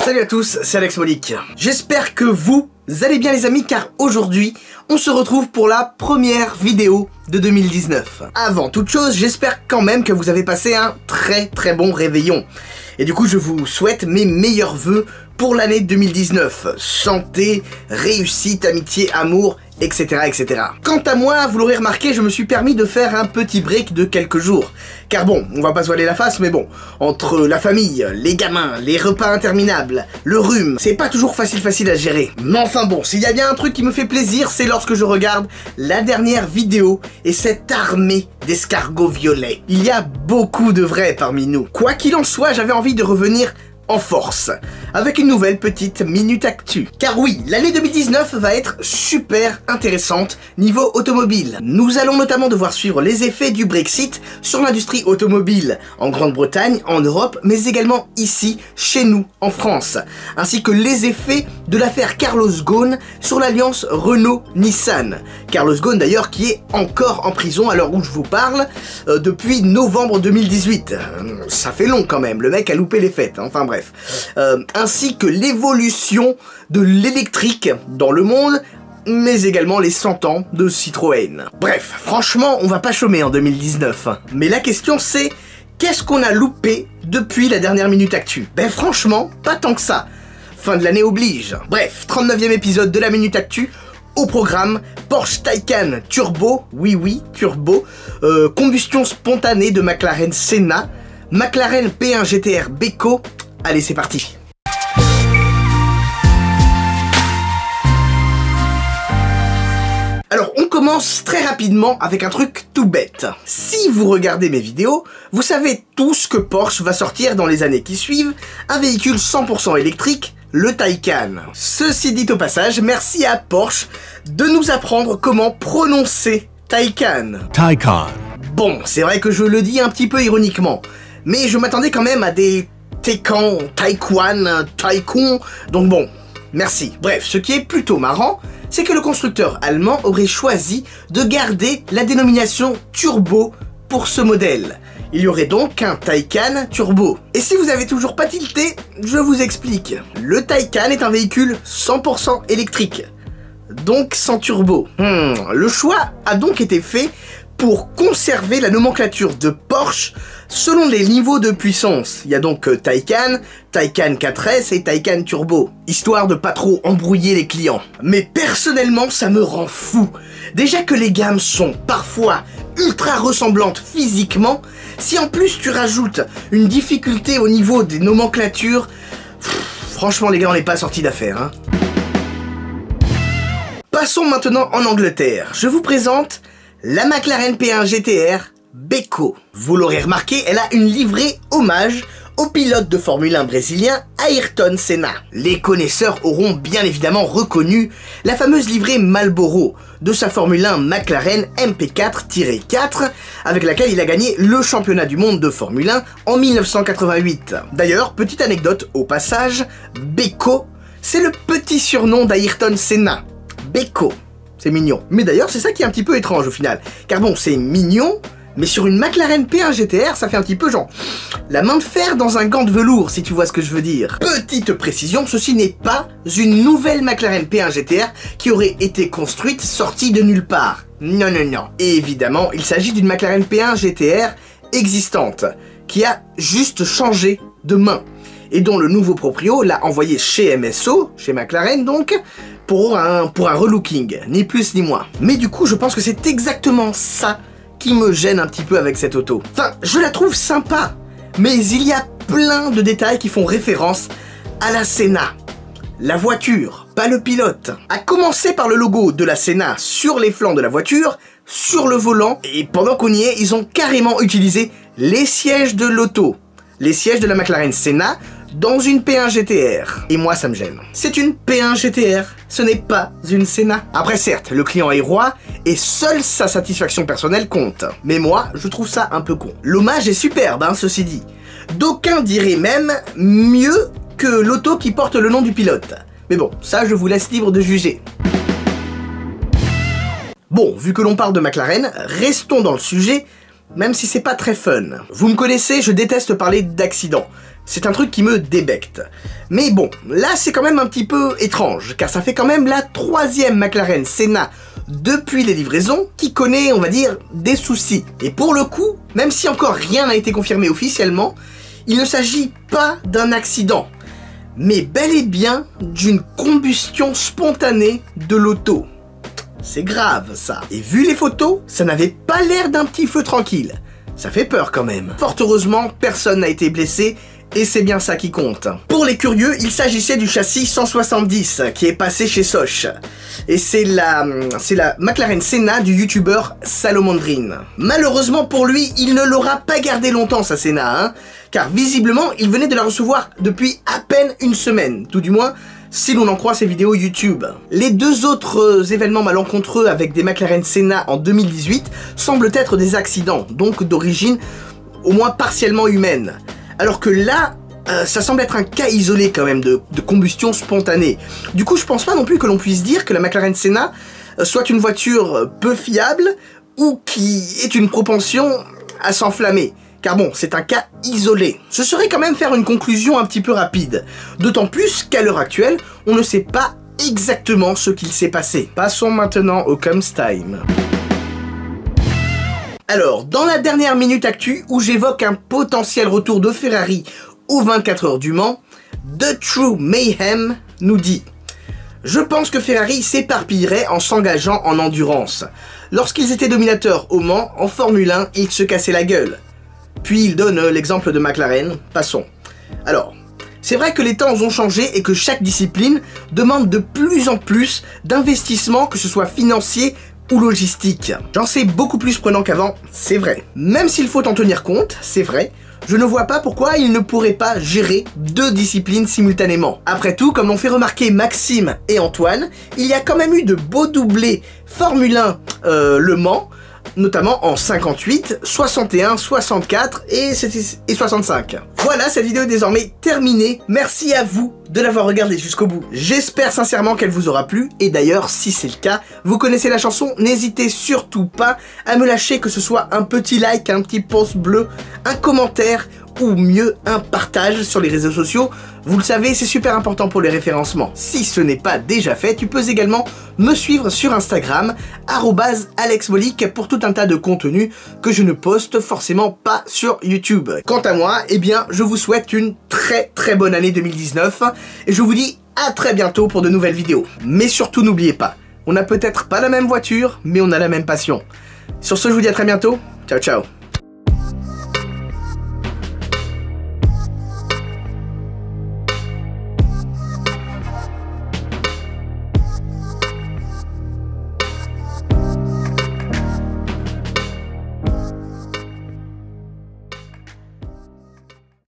Salut à tous, c'est Alex Molic. J'espère que vous allez bien les amis, car aujourd'hui, on se retrouve pour la première vidéo de 2019. Avant toute chose, j'espère quand même que vous avez passé un très bon réveillon. Et du coup, je vous souhaite mes meilleurs vœux pour l'année 2019. Santé, réussite, amitié, amour, etc. etc. Quant à moi, vous l'aurez remarqué, je me suis permis de faire un petit break de quelques jours. Car bon, on va pas se voiler la face, mais bon, entre la famille, les gamins, les repas interminables, le rhume, c'est pas toujours facile à gérer. Mais enfin bon, s'il y a bien un truc qui me fait plaisir, c'est lorsque je regarde la dernière vidéo et cette armée d'escargots violets. Il y a beaucoup de vrais parmi nous. Quoi qu'il en soit, j'avais envie de revenir en force, avec une nouvelle petite minute actu. Car oui, l'année 2019 va être super intéressante niveau automobile. Nous allons notamment devoir suivre les effets du Brexit sur l'industrie automobile en Grande-Bretagne, en Europe, mais également ici, chez nous, en France, ainsi que les effets de l'affaire Carlos Ghosn sur l'alliance Renault-Nissan. Carlos Ghosn d'ailleurs qui est encore en prison à l'heure où je vous parle, depuis novembre 2018. Ça fait long quand même, le mec a loupé les fêtes, hein. Enfin bref. Ainsi que l'évolution de l'électrique dans le monde, mais également les 100 ans de Citroën. Bref, franchement, on va pas chômer en 2019. Mais la question c'est, qu'est-ce qu'on a loupé depuis la dernière minute actu? Ben franchement, pas tant que ça. Fin de l'année oblige. Bref, 39e épisode de la minute actu. Au programme, Porsche Taycan Turbo, oui, Turbo, combustion spontanée de McLaren Senna, McLaren P1 GTR Beko. Allez, c'est parti. Alors, on commence très rapidement avec un truc tout bête. Si vous regardez mes vidéos, vous savez tous que Porsche va sortir dans les années qui suivent un véhicule 100% électrique, le Taycan. Ceci dit au passage, merci à Porsche de nous apprendre comment prononcer Taycan. Taycan. Bon, c'est vrai que je le dis un petit peu ironiquement, mais je m'attendais quand même à des Taycan, Taikon, donc bon, merci. Bref, ce qui est plutôt marrant, c'est que le constructeur allemand aurait choisi de garder la dénomination Turbo pour ce modèle. Il y aurait donc un Taycan Turbo. Et si vous avez toujours pas tilté, je vous explique. Le Taycan est un véhicule 100% électrique, donc sans turbo. Le choix a donc été fait pour conserver la nomenclature de Porsche selon les niveaux de puissance. Il y a donc Taycan, Taycan 4S et Taycan Turbo, histoire de pas trop embrouiller les clients. Mais personnellement, ça me rend fou. Déjà que les gammes sont parfois ultra ressemblantes physiquement, si en plus tu rajoutes une difficulté au niveau des nomenclatures, franchement les gars, on n'est pas sortis d'affaire, hein. Passons maintenant en Angleterre. Je vous présente la McLaren P1 GTR Beko. Vous l'aurez remarqué, elle a une livrée hommage au pilote de Formule 1 brésilien Ayrton Senna. Les connaisseurs auront bien évidemment reconnu la fameuse livrée Marlboro de sa Formule 1 McLaren MP4-4 avec laquelle il a gagné le championnat du monde de Formule 1 en 1988. D'ailleurs, petite anecdote au passage, Beko, c'est le petit surnom d'Ayrton Senna. Beko. C'est mignon. Mais d'ailleurs, c'est ça qui est un petit peu étrange au final. Car bon, c'est mignon, mais sur une McLaren P1 GTR, ça fait un petit peu genre la main de fer dans un gant de velours, si tu vois ce que je veux dire. Petite précision, ceci n'est pas une nouvelle McLaren P1 GTR qui aurait été construite sortie de nulle part. Non. Et évidemment, il s'agit d'une McLaren P1 GTR existante, qui a juste changé de main, et dont le nouveau proprio l'a envoyé chez MSO, chez McLaren donc, pour un relooking, ni plus ni moins. Mais du coup, je pense que c'est exactement ça qui me gêne un petit peu avec cette auto. Enfin, je la trouve sympa, mais il y a plein de détails qui font référence à la Senna. La voiture, pas le pilote. À commencer par le logo de la Senna sur les flancs de la voiture, sur le volant, et pendant qu'on y est, ils ont carrément utilisé les sièges de l'auto. Les sièges de la McLaren Senna dans une P1 GTR. Et moi, ça me gêne. C'est une P1 GTR, ce n'est pas une Senna. Après, certes, le client est roi, et seule sa satisfaction personnelle compte. Mais moi, je trouve ça un peu con. L'hommage est superbe, hein, ceci dit. D'aucuns diraient même mieux que l'auto qui porte le nom du pilote. Mais bon, ça, je vous laisse libre de juger. Bon, vu que l'on parle de McLaren, restons dans le sujet même si c'est pas très fun. Vous me connaissez, je déteste parler d'accidents. C'est un truc qui me débecte. Mais bon, là c'est quand même un petit peu étrange, car ça fait quand même la 3e McLaren Senna depuis les livraisons qui connaît, on va dire, des soucis. Et pour le coup, même si encore rien n'a été confirmé officiellement, il ne s'agit pas d'un accident, mais bel et bien d'une combustion spontanée de l'auto. C'est grave ça. Et vu les photos, ça n'avait pas l'air d'un petit feu tranquille. Ça fait peur quand même. Fort heureusement, personne n'a été blessé, et c'est bien ça qui compte. Pour les curieux, il s'agissait du châssis 170 qui est passé chez Soch. Et c'est la McLaren Senna du youtubeur Salomondrine. Malheureusement pour lui, il ne l'aura pas gardé longtemps sa Senna, hein, car visiblement, il venait de la recevoir depuis à peine une semaine, tout du moins, si l'on en croit ses vidéos YouTube. Les 2 autres événements malencontreux avec des McLaren Senna en 2018 semblent être des accidents, donc d'origine au moins partiellement humaine. Alors que là, ça semble être un cas isolé quand même de combustion spontanée. Du coup, je pense pas non plus que l'on puisse dire que la McLaren Senna soit une voiture peu fiable ou qui ait une propension à s'enflammer. Car bon, c'est un cas isolé. Ce serait quand même faire une conclusion un petit peu rapide. D'autant plus qu'à l'heure actuelle, on ne sait pas exactement ce qu'il s'est passé. Passons maintenant au Comes Time. Alors, dans la dernière minute actu où j'évoque un potentiel retour de Ferrari aux 24 heures du Mans, The True Mayhem nous dit: je pense que Ferrari s'éparpillerait en s'engageant en endurance. Lorsqu'ils étaient dominateurs au Mans, en Formule 1, ils se cassaient la gueule. Puis il donne l'exemple de McLaren, passons. Alors, c'est vrai que les temps ont changé et que chaque discipline demande de plus en plus d'investissements, que ce soit financier ou logistique. J'en sais beaucoup plus prenant qu'avant, c'est vrai. Même s'il faut en tenir compte, c'est vrai, je ne vois pas pourquoi ils ne pourraient pas gérer 2 disciplines simultanément. Après tout, comme l'ont fait remarquer Maxime et Antoine, il y a quand même eu de beaux doublés Formule 1 Le Mans, notamment en 58, 61, 64 et 65. Voilà, cette vidéo est désormais terminée. Merci à vous de l'avoir regardée jusqu'au bout. J'espère sincèrement qu'elle vous aura plu. Et d'ailleurs, si c'est le cas, vous connaissez la chanson, n'hésitez surtout pas à me lâcher, que ce soit un petit like, un petit pouce bleu, un commentaire ou mieux un partage sur les réseaux sociaux. Vous le savez, c'est super important pour les référencements. Si ce n'est pas déjà fait, tu peux également me suivre sur Instagram, @AlexMolic, pour tout un tas de contenus que je ne poste forcément pas sur YouTube. Quant à moi, eh bien, je vous souhaite une très bonne année 2019 et je vous dis à très bientôt pour de nouvelles vidéos. Mais surtout, n'oubliez pas, on n'a peut-être pas la même voiture, mais on a la même passion. Sur ce, je vous dis à très bientôt. Ciao, ciao.